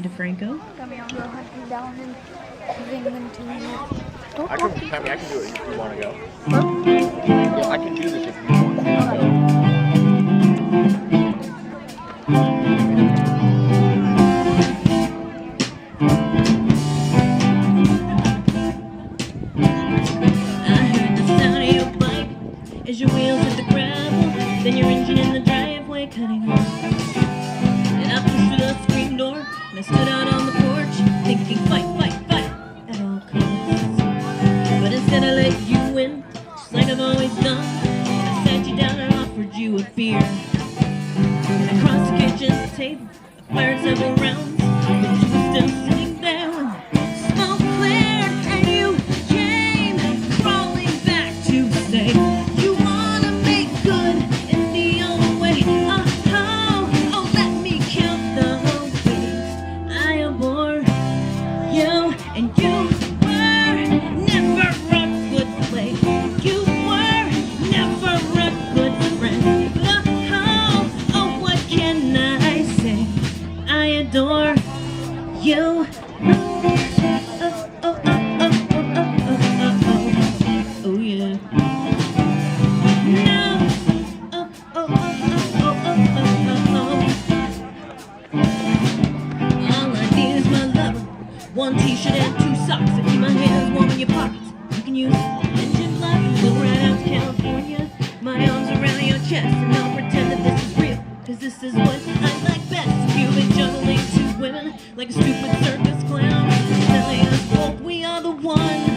DeFranco. Go hunting down and bring them to you. I can do it if you want to go. Huh? Yeah, I can do this if you want to go. As your wheels hit the gravel, then your engine in the driveway cutting off. And I pushed through the screen door, and I stood out on the porch, thinking fight, fight, fight, at all costs. But instead I let you in, just like I've always done, and I sat you down and offered you a beer. And across the kitchen table, I fired several rounds, but you were still sitting there when smoke cleared, and you came crawling back to say, and you were never a good play. You were never a good friend. Oh, what can I say? I adore you. Oh yeah. No. All I need is my love. One t-shirt and 2 socks to keep my hands warm in your pockets. You can use engine block and go right out to California. My arms around your chest and I'll pretend that this is real, cause this is what I like best. You've been juggling 2 women like a stupid circus clown, telling us both we are the one.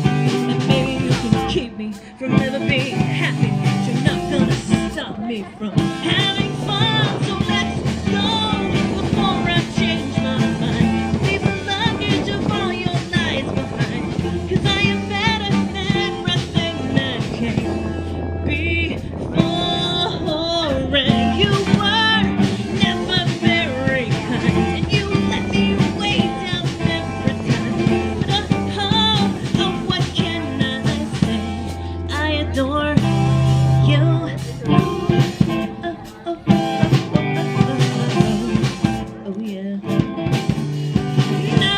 And maybe you can keep me from never being happy, but you're not gonna stop me from having fun. So let's go before I change my mind. Adore you. Oh yeah. No.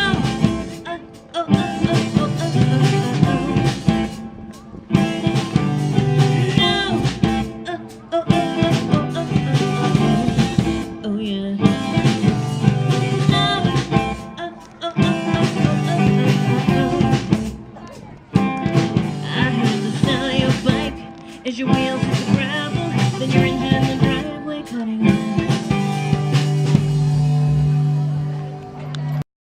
Oh yeah. As your wheels